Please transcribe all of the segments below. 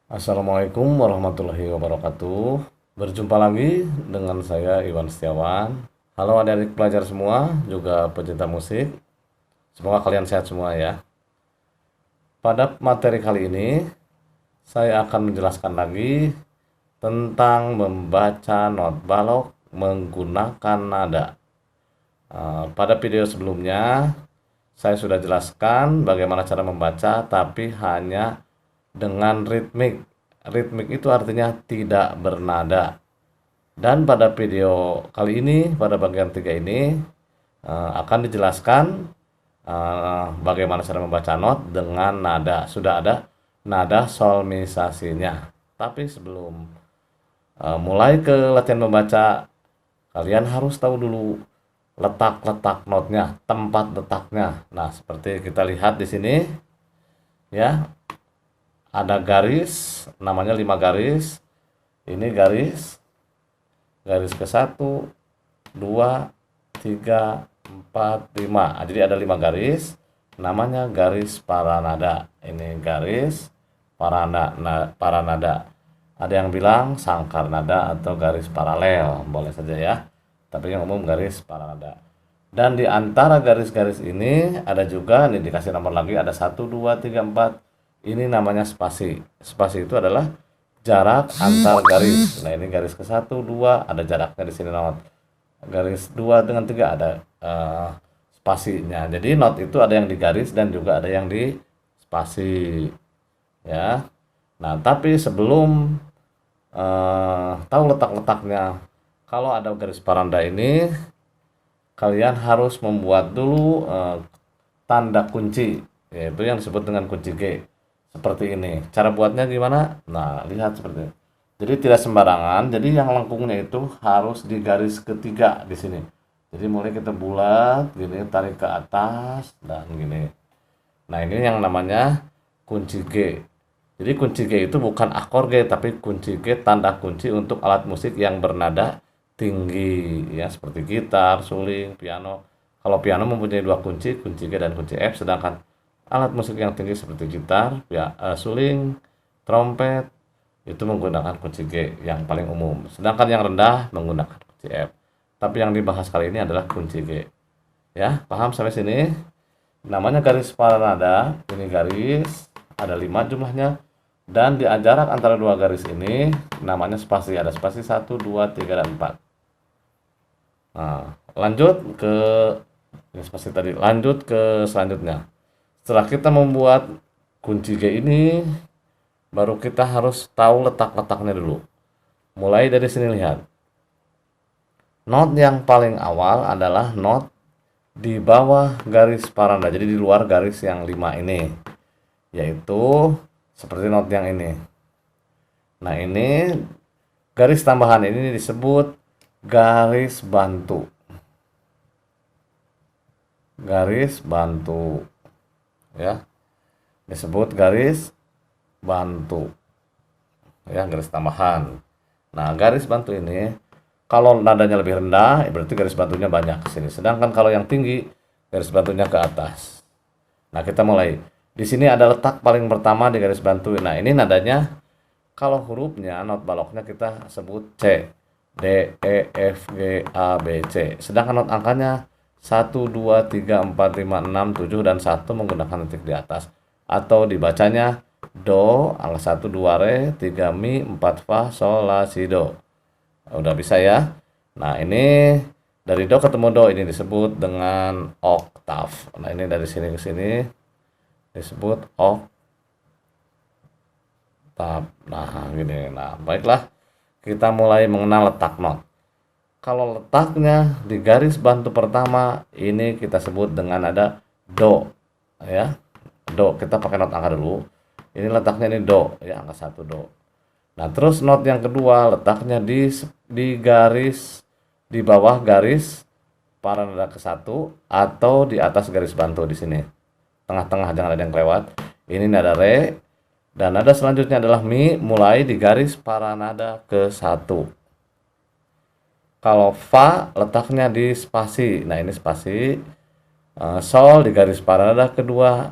Assalamualaikum warahmatullahi wabarakatuh. Berjumpa lagi dengan saya Iwan Setiawan. Halo adik-adik pelajar semua, juga pecinta musik. Semoga kalian sehat semua ya. Pada materi kali ini, saya akan menjelaskan lagi tentang membaca not balok menggunakan nada. Pada video sebelumnya, saya sudah jelaskan bagaimana cara membaca, tapi hanya dengan ritmik. Ritmik itu artinya tidak bernada. Dan pada video kali ini, pada bagian 3 ini, akan dijelaskan bagaimana cara membaca not dengan nada. Sudah ada nada solmisasinya. Tapi sebelum mulai ke latihan membaca, kalian harus tahu dulu letak-letak notnya, tempat letaknya. Nah, seperti kita lihat di sini, ya, ada garis, namanya 5 garis. Ini garis ke 1, 2, 3, 4, 5. Jadi ada 5 garis, namanya garis paranada. Ini garis paranada. Ada yang bilang sangkar nada atau garis paralel, boleh saja ya. Tapi yang umum garis paranada. Dan di antara garis-garis ini ada juga, nih dikasih nomor lagi, ada 1, 2, 3, 4. Ini namanya spasi. Spasi itu adalah jarak antar garis. Nah, ini garis ke 1, 2, ada jaraknya di sini not. Garis 2 dengan 3 ada spasinya. Jadi not itu ada yang di garis dan juga ada yang di spasi. Ya. Nah, tapi sebelum tahu letak-letaknya, kalau ada garis paranda ini, kalian harus membuat dulu tanda kunci, yaitu yang disebut dengan kunci G. Seperti ini. Cara buatnya gimana? Nah, lihat seperti ini. Jadi tidak sembarangan. Jadi yang lengkungnya itu harus di garis ketiga di sini. Jadi mulai kita bulat, gini, tarik ke atas dan gini. Nah, ini yang namanya kunci G. Jadi kunci G itu bukan akor G, tapi kunci G tanda kunci untuk alat musik yang bernada tinggi, ya, seperti gitar, suling, piano. Kalau piano mempunyai 2 kunci, kunci G dan kunci F, sedangkan alat musik yang tinggi seperti gitar, suling, trompet itu menggunakan kunci G yang paling umum. Sedangkan yang rendah menggunakan kunci F. Tapi yang dibahas kali ini adalah kunci G. Ya, paham sampai sini? Namanya garis paranada. Ini garis ada 5 jumlahnya. Dan di jarak antara 2 garis ini namanya spasi. Ada spasi 1, 2, 3, dan 4. Nah, lanjut ke ini spasi tadi. Lanjut ke selanjutnya. Setelah kita membuat kunci G ini, baru kita harus tahu letak-letaknya dulu. Mulai dari sini lihat. Not yang paling awal adalah not di bawah garis paranda. Jadi di luar garis yang 5 ini. Yaitu seperti not yang ini. Nah, ini garis tambahan ini disebut garis bantu. Garis bantu. Ya, disebut garis bantu, ya, garis tambahan. Nah, garis bantu ini kalau nadanya lebih rendah, berarti garis bantunya banyak di sini. Sedangkan kalau yang tinggi, garis bantunya ke atas. Nah, kita mulai. Di sini ada letak paling pertama di garis bantu. Nah, ini nadanya, kalau hurufnya not baloknya kita sebut C, D, E, F, G, A, B, C. Sedangkan not angkanya 1, 2, 3, 4, 5, 6, 7, dan 1 menggunakan titik di atas. Atau dibacanya Do, angka 1, 2, Re, 3, Mi, 4, Fa, Sol, La, Si, Do. Udah bisa ya. Nah, ini dari Do ketemu Do, ini disebut dengan oktav. Nah, ini dari sini ke sini disebut oktav. Nah, gini. Nah, baiklah. Kita mulai mengenal letak not. Kalau letaknya di garis bantu pertama, ini kita sebut dengan ada Do, ya. Do, kita pakai not angka dulu. Ini letaknya ini Do, ya, angka 1 Do. Nah, terus not yang kedua letaknya di garis di bawah garis paranada ke 1 atau di atas garis bantu di sini. Tengah-tengah, jangan ada yang kelewat. Ini nada Re, dan nada selanjutnya adalah Mi, mulai di garis paranada ke 1. Kalau Fa letaknya di spasi. Nah, ini spasi. Sol di garis paranada kedua.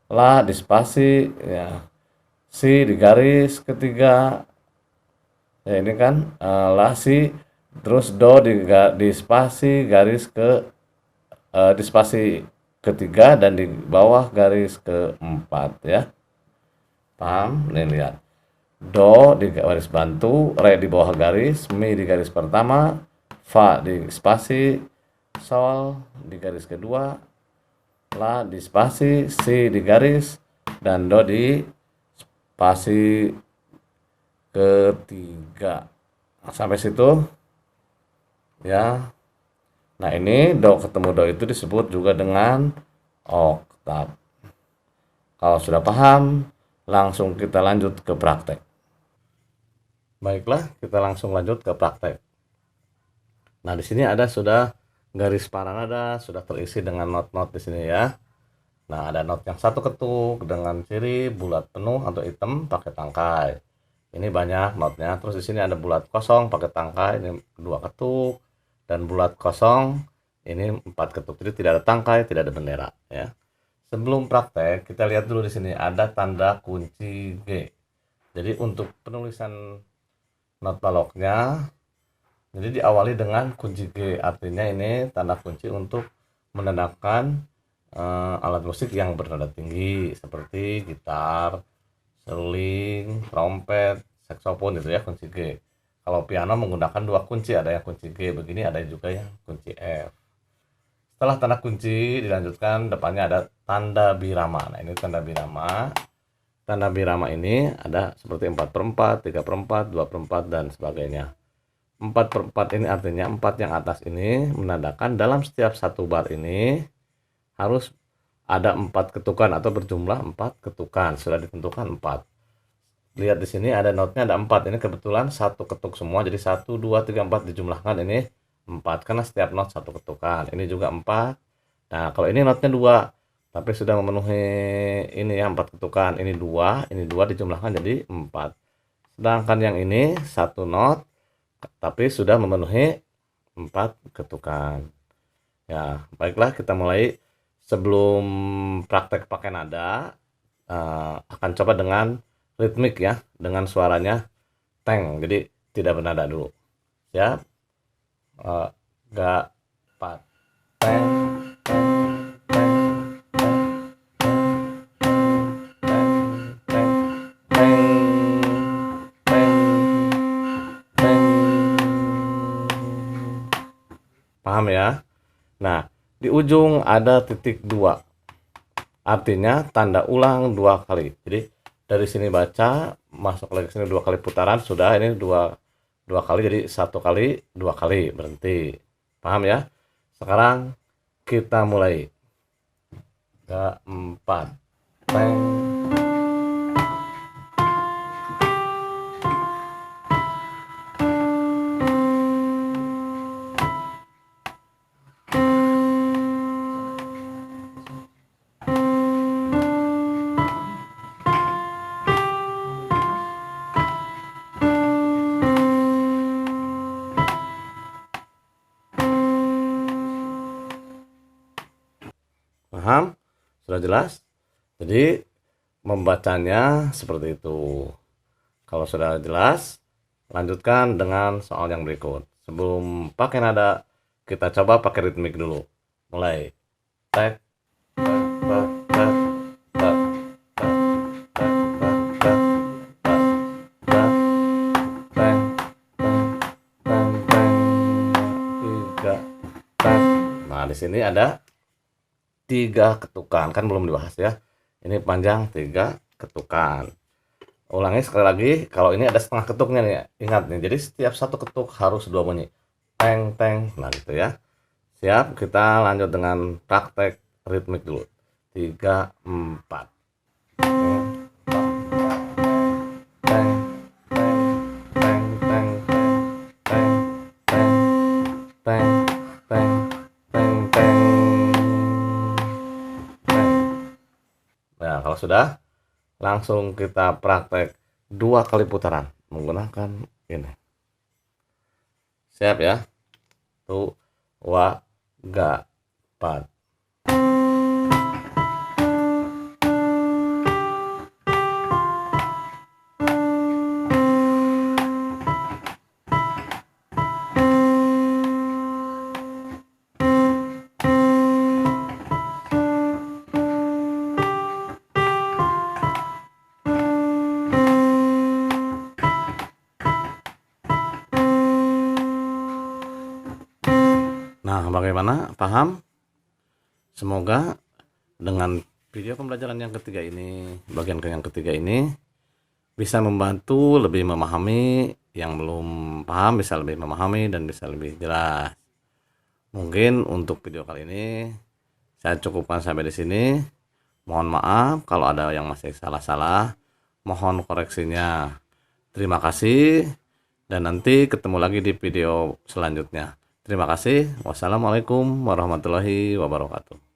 La di spasi, ya. si di garis ketiga, ya ini kan la si, terus do di spasi garis di spasi ketiga dan di bawah garis keempat ya. Paham? Nih lihat. Do di garis bantu, re di bawah garis, mi di garis pertama, fa di spasi, sol di garis kedua, la di spasi, si di garis, dan do di spasi ketiga. Sampai situ ya. Nah, ini do ketemu do itu disebut juga dengan oktav. Kalau sudah paham, langsung kita lanjut ke praktek. Baiklah, kita langsung lanjut ke praktek. Nah, di sini ada sudah garis paranada sudah terisi dengan not-not di sini ya. Nah, ada not yang satu ketuk dengan ciri bulat penuh atau hitam pakai tangkai. Ini banyak notnya. Terus di sini ada bulat kosong pakai tangkai, ini 2 ketuk, dan bulat kosong ini 4 ketuk. Jadi tidak ada tangkai, tidak ada bendera ya. Sebelum praktek, kita lihat dulu di sini ada tanda kunci G. Jadi untuk penulisan not baloknya, jadi diawali dengan kunci G. Artinya ini tanda kunci untuk menandakan alat musik yang bernada tinggi seperti gitar, seruling, trompet, saksofon itu ya kunci G. Kalau piano menggunakan 2 kunci, ada yang kunci G begini, ada juga yang kunci F. Setelah tanda kunci dilanjutkan, depannya ada tanda birama. Nah, ini tanda birama. Tanda birama ini ada seperti 4/4, 3/4, 2/4 dan sebagainya. 4/4 ini artinya 4 yang atas ini menandakan dalam setiap satu bar ini harus ada 4 ketukan atau berjumlah 4 ketukan. Sudah ditentukan 4. Lihat di sini ada notnya ada 4. Ini kebetulan satu ketuk semua. Jadi 1, 2, 3, 4 dijumlahkan ini 4. Karena setiap not satu ketukan. Ini juga 4. Nah, kalau ini notnya 2. Tapi sudah memenuhi ini ya 4 ketukan. Ini 2. Ini 2 dijumlahkan jadi 4. Sedangkan yang ini satu not. Tapi sudah memenuhi 4 ketukan. Ya, baiklah kita mulai. Sebelum praktek pakai nada, akan coba dengan ritmik ya, dengan suaranya teng, jadi tidak bernada dulu. Siap? Ga, pat, teng, teng, teng, teng, teng, teng, teng, teng, teng. Paham ya? Nah, di ujung ada titik 2. Artinya tanda ulang 2 kali. Jadi dari sini baca, masuk lagi ke sini 2 kali putaran, sudah ini 2 kali jadi 1 kali, 2 kali berhenti. Paham ya? Sekarang kita mulai. Keempat. Teng. Paham? Sudah jelas? Jadi membacanya seperti itu. Kalau sudah jelas, lanjutkan dengan soal yang berikut. Sebelum pakai nada, kita coba pakai ritmik dulu. Mulai. Tek, tek, tek, tek, tek, tek, tek, tek, tek, tek, teng, teng, teng, teng, 3, tek. Nah, di sini ada 3 ketukan, kan belum dibahas ya. Ini panjang 3 ketukan. Ulangi sekali lagi, kalau ini ada setengah ketuknya nih, ingat nih. Jadi setiap satu ketuk harus 2 bunyi. Teng, teng. Nah, gitu ya. Siap, kita lanjut dengan praktek ritmik dulu. 3, 4. Teng, teng, teng, teng, teng, teng, teng, teng, teng, teng. Nah, kalau sudah, langsung kita praktek 2 kali putaran menggunakan ini. Siap ya? Tu, wa, ga, pat. Nah, bagaimana? Paham? Semoga dengan video pembelajaran yang ketiga ini, bagian yang ketiga ini bisa membantu lebih memahami, yang belum paham bisa lebih memahami dan bisa lebih jelas. Mungkin untuk video kali ini saya cukupkan sampai di sini. Mohon maaf kalau ada yang masih salah-salah. Mohon koreksinya. Terima kasih dan nanti ketemu lagi di video selanjutnya. Terima kasih. Wassalamualaikum warahmatullahi wabarakatuh.